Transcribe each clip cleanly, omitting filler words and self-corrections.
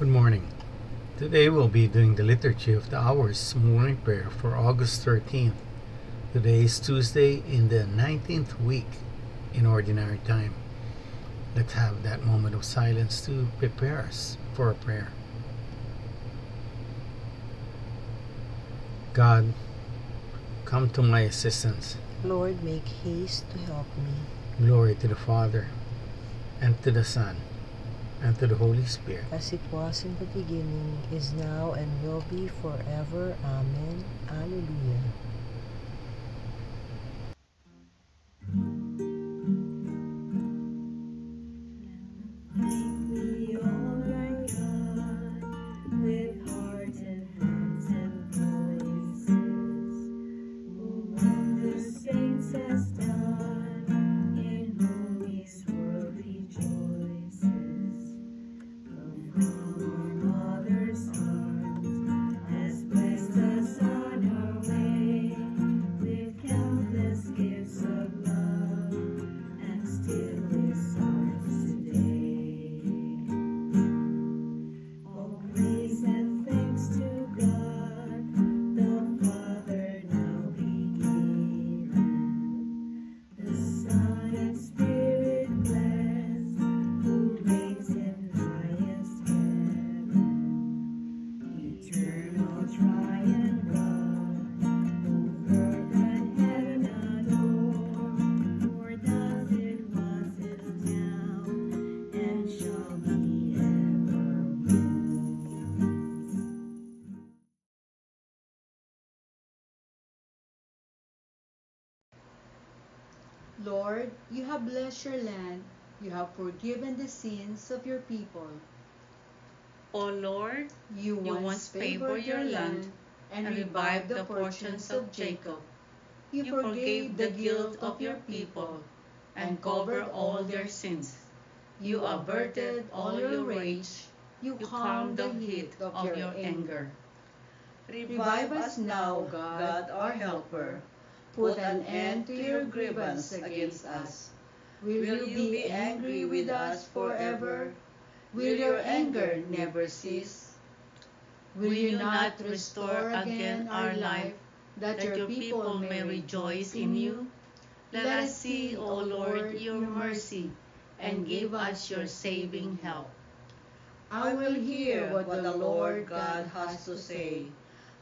Good morning. Today we'll be doing the Liturgy of the Hours morning prayer for August 13th. Today is Tuesday in the 19th week in Ordinary Time. Let's have that moment of silence to prepare us for a prayer. God, come to my assistance. Lord, make haste to help me. Glory to the Father, and to the Son, and to the Holy Spirit. As it was in the beginning, is now, and will be forever. Amen. Alleluia. We honor God with heart and hands and voices, who wondrous things has done, in whom His world rejoices. From our mother's arms has blessed us on our way, with countless gifts of love, and still His arms today. Oh, praise and thanks to God, the Father now be given, the Son and Spirit blessed, who reigns in highest heaven. Eternal triune God, who earth and heaven adore, for thus it was, is now, and shall be evermore. Lord, you have blessed your land. You have forgiven the sins of your people. O Lord, You once favored your land and revived the fortunes of Jacob. You forgave the guilt of your people and covered all their sins. You averted all your rage. You calmed the heat of your anger. Revive us now, God, our helper. Put an end to your grievance against us. Will you be angry with us forever? Will your anger never cease? Will you not restore again our life, that your people may rejoice in you? Let us see, O Lord, your mercy, and give us your saving help. I will hear what the Lord God has to say,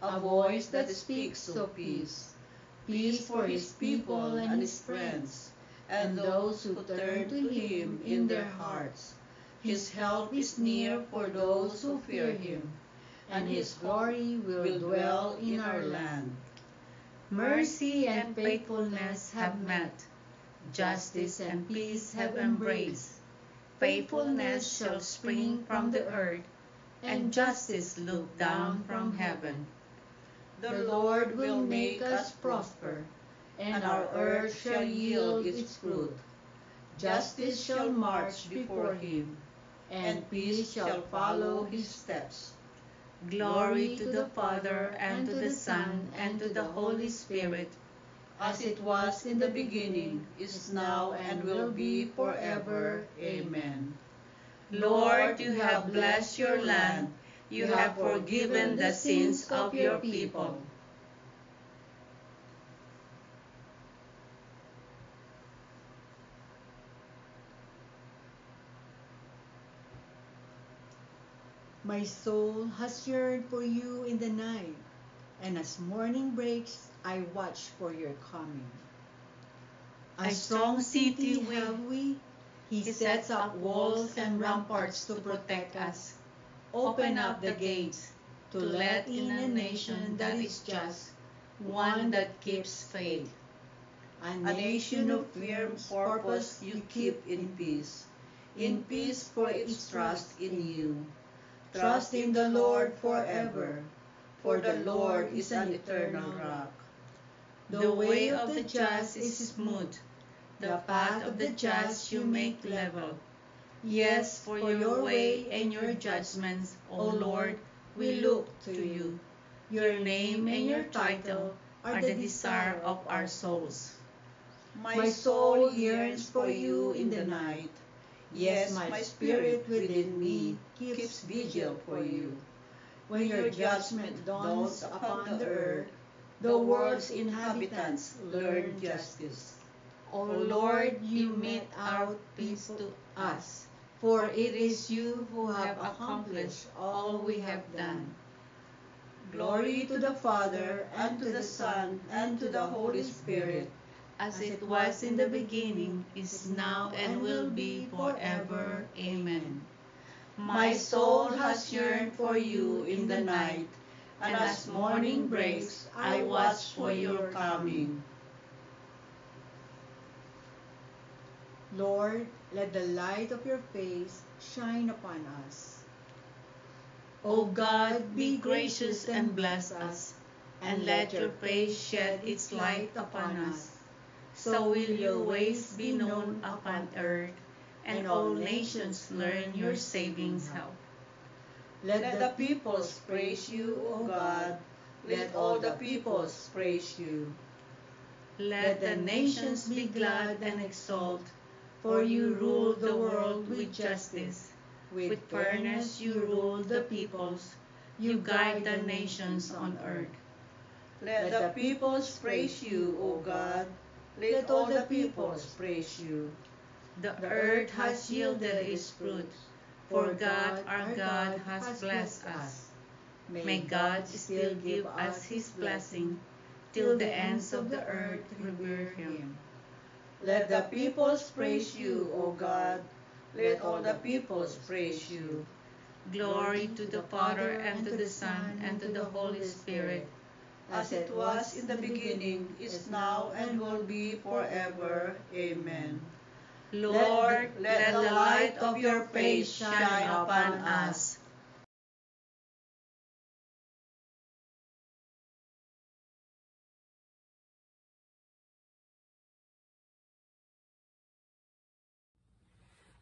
a voice that speaks of peace. Peace for his people and his friends, and those who turn to him in their hearts. His help is near for those who fear him, and his glory will dwell in our land. Mercy and faithfulness have met, justice and peace have embraced. Faithfulness shall spring from the earth, and justice look down from heaven. The Lord will make us prosper, and our earth shall yield its fruit. Justice shall march before him, and peace shall follow his steps. Glory to the Father, and to the Son, and to the Holy Spirit, as it was in the beginning, is now, and will be forever. Amen. Lord, you have blessed your land. You have forgiven the sins of your people. My soul has yearned for you in the night, and as morning breaks, I watch for your coming. A strong city have we. He sets up walls and ramparts to protect us. Open up the gates to let in a nation that is just, one that keeps faith. A nation of firm purpose you keep in peace for its trust in you. Trust in the Lord forever, for the Lord is an eternal rock. The way of the just is smooth, the path of the just you make level. Yes, for your way and your judgments, O Lord, we look to you. Your name and your title are the desire of our souls. My soul yearns for you in the night. Yes, my spirit within me keeps vigil angel for you. When your judgment dawns upon the earth, the world's inhabitants learn justice. O Lord, you mete out peace to us, for it is you who have accomplished all we have done. Glory to the Father, and to the Son, and to the Holy Spirit, As it was in the beginning, is now, and will be forever. Amen. My soul has yearned for you in the night, and as morning breaks, I watch for your coming. Lord, let the light of your face shine upon us. O God, be gracious and bless us, and let your face shed its light upon us. So will your ways be known upon earth, and all nations learn your saving help. Let the peoples praise you, O God. Let all the peoples praise you. Let the nations be glad and exult, for you rule the world with justice. With fairness you rule the peoples, you guide the nations on earth. Let the peoples praise you, O God. Let all the peoples praise you. The earth has yielded its fruit, for God our God has blessed us. May God still give us his blessing, till the ends of the earth revere him. Let the peoples praise you, O God. Let all the peoples praise you. Glory to the Father, and to the Son, and to the Holy Spirit, as it was in the beginning, is now, and will be forever. Amen. Lord, let the light of your face shine upon us.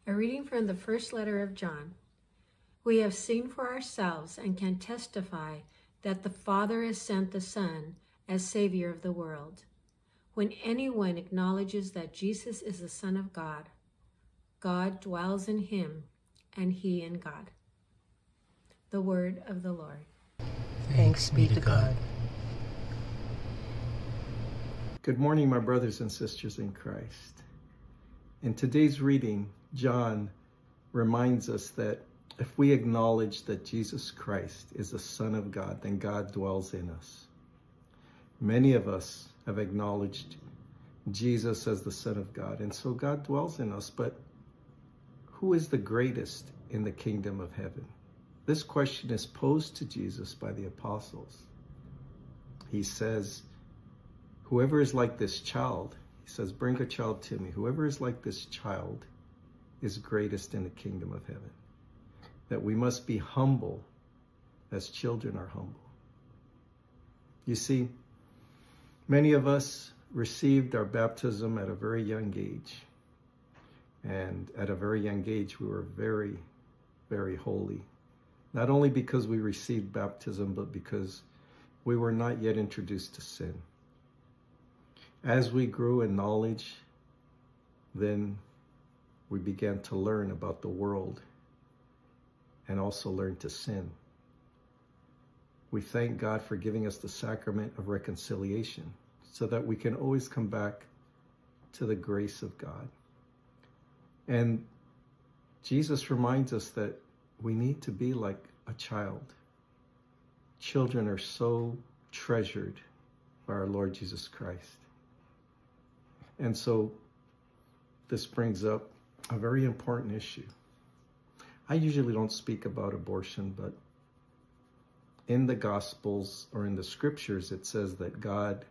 A reading from the first letter of John. We have seen for ourselves and can testify that the Father has sent the Son as Savior of the world. When anyone acknowledges that Jesus is the Son of God, God dwells in him, and he in God. The word of the Lord. Thanks be to God. Good morning, my brothers and sisters in Christ. In today's reading, John reminds us that if we acknowledge that Jesus Christ is the Son of God, then God dwells in us. Many of us have acknowledged Jesus as the Son of God, and so God dwells in us. But who is the greatest in the kingdom of heaven? This question is posed to Jesus by the apostles. He says, whoever is like this child, he says, bring a child to me. Whoever is like this child is greatest in the kingdom of heaven. That we must be humble as children are humble. You see, many of us received our baptism at a very young age. And at a very young age, we were very, very holy. Not only because we received baptism, but because we were not yet introduced to sin. As we grew in knowledge, then we began to learn about the world and also learn to sin. We thank God for giving us the sacrament of reconciliation so that we can always come back to the grace of God. And Jesus reminds us that we need to be like a child. Children are so treasured by our Lord Jesus Christ. And so this brings up a very important issue. I usually don't speak about abortion, but in the Gospels or in the Scriptures, it says that God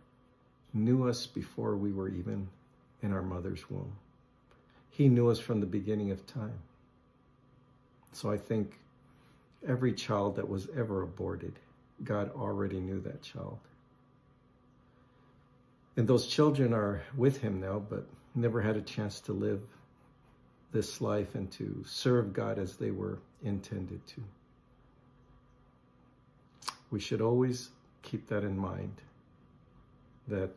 knew us before we were even in our mother's womb. He knew us from the beginning of time. So I think every child that was ever aborted, God already knew that child. And those children are with him now, but never had a chance to live this life and to serve God as they were intended to. We should always keep that in mind, that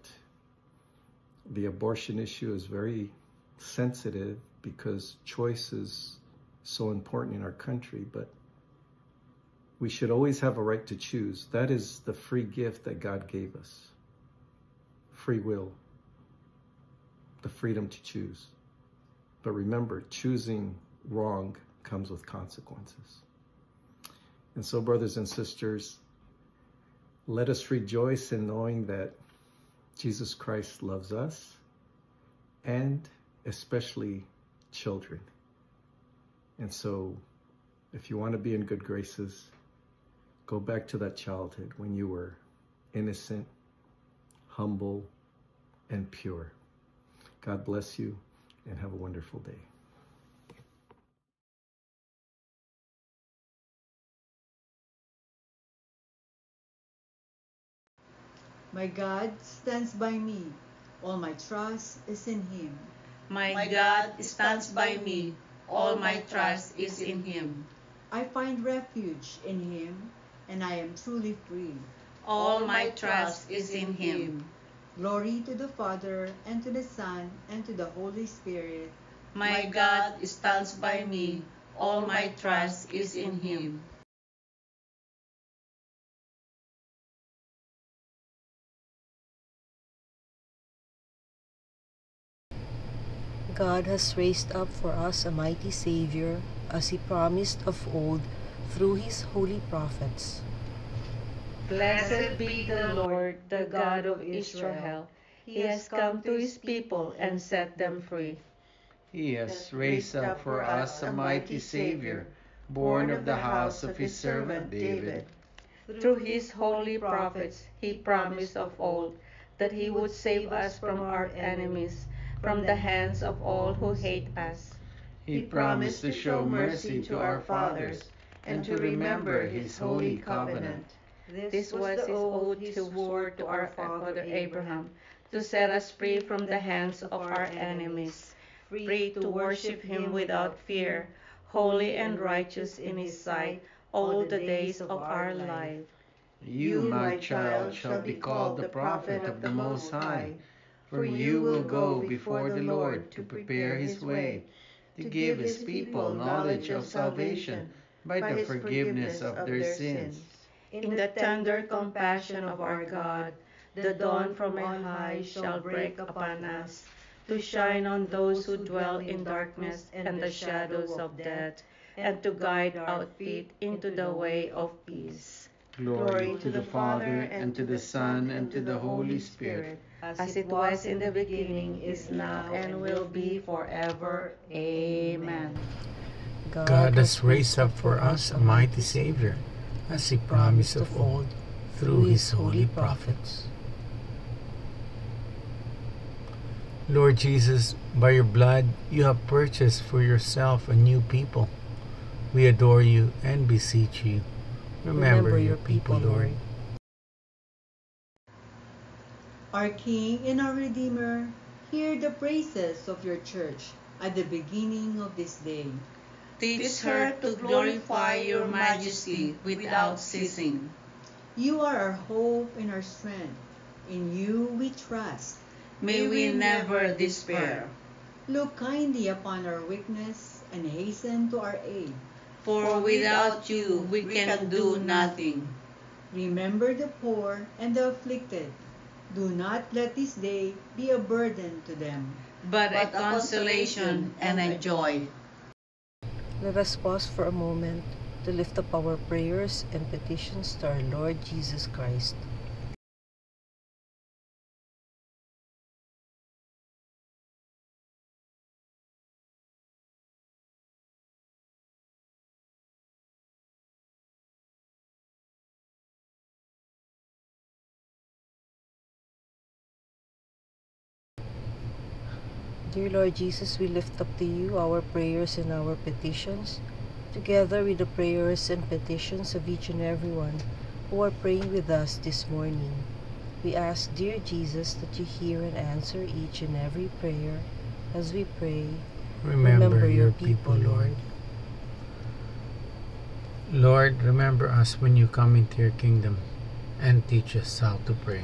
the abortion issue is very sensitive because choice is so important in our country, but we should always have a right to choose. That is the free gift that God gave us. Free will. The freedom to choose. But remember, choosing wrong comes with consequences. And so, brothers and sisters, let us rejoice in knowing that Jesus Christ loves us, and especially children. And so, if you want to be in good graces, go back to that childhood when you were innocent, humble, and pure. God bless you, and have a wonderful day. My God stands by me. All my trust is in Him. My God stands by me. All my trust is in Him. I find refuge in Him, and I am truly free. All my trust is in Him. Glory to the Father, and to the Son, and to the Holy Spirit. My God stands by me. All my trust is in Him. God has raised up for us a mighty Savior, as He promised of old through His holy prophets. Blessed be the Lord, the God of Israel. He has come to His people and set them free. He has raised up for us a mighty Savior, born of the house of His servant David. Through His holy prophets, He promised of old that He would save us from our enemies, from the hands of all who hate us. He promised to show mercy to our fathers and to remember His holy covenant. This was the oath He swore to our father Abraham, to set us free from the hands of our enemies, free to worship Him without fear, holy and righteous in His sight all the days of our life. You, my child, shall be called the prophet of the Most High, for you will go before the Lord to prepare His way, to give His people knowledge of salvation by the forgiveness of their sins. In the tender compassion of our God, the dawn from on high shall break upon us, to shine on those who dwell in darkness and the shadows of death, and to guide our feet into the way of peace. Glory to the Father, and to the Son, and to the Holy Spirit, as it was in the beginning, is now, and will be forever. Amen. God has raised up for us a mighty Savior, as He promised of old through His holy prophets. Lord Jesus, by your blood you have purchased for yourself a new people. We adore you and beseech you. Remember your people, Lord. Our King and our Redeemer, hear the praises of your church at the beginning of this day. Teach her to glorify your majesty without ceasing. You are our hope and our strength. In you we trust. May we never despair. Look kindly upon our weakness and hasten to our aid. For without you we can do nothing. Remember the poor and the afflicted. Do not let this day be a burden to them, But a consolation and a joy. Let us pause for a moment to lift up our prayers and petitions to our Lord Jesus Christ. Dear Lord Jesus, we lift up to you our prayers and our petitions, together with the prayers and petitions of each and every one who are praying with us this morning. We ask, dear Jesus, that you hear and answer each and every prayer as we pray. Remember your people, Lord. Lord, remember us when you come into your kingdom, and teach us how to pray.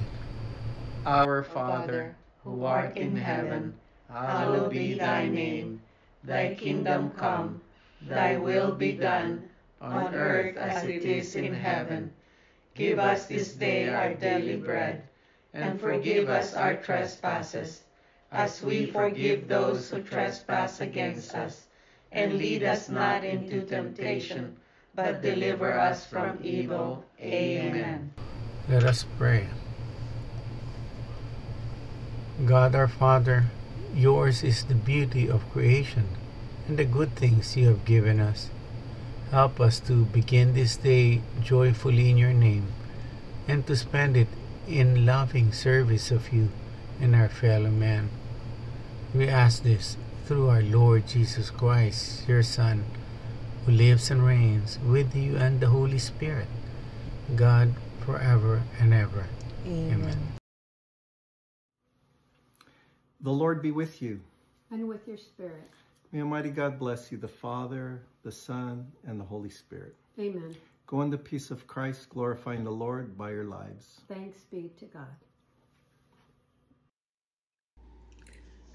Our Father, who art in heaven, hallowed be thy name. Thy kingdom come, thy will be done, on earth as it is in heaven. Give us this day our daily bread, and forgive us our trespasses, as we forgive those who trespass against us. And lead us not into temptation, but deliver us from evil. Amen. Let us pray. God our Father, yours is the beauty of creation and the good things you have given us. Help us to begin this day joyfully in your name and to spend it in loving service of you and our fellow man. We ask this through our Lord Jesus Christ, your Son, who lives and reigns with you and the Holy Spirit, God forever and ever. Amen. The Lord be with you. And with your spirit. May Almighty God bless you, the Father, the Son, and the Holy Spirit. Amen. Go in the peace of Christ, glorifying the Lord by your lives. Thanks be to God.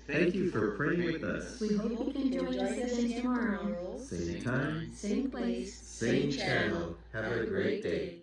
Thank you for praying with us. We hope you can join us again tomorrow. Same time, Same place. same channel. Have a great day.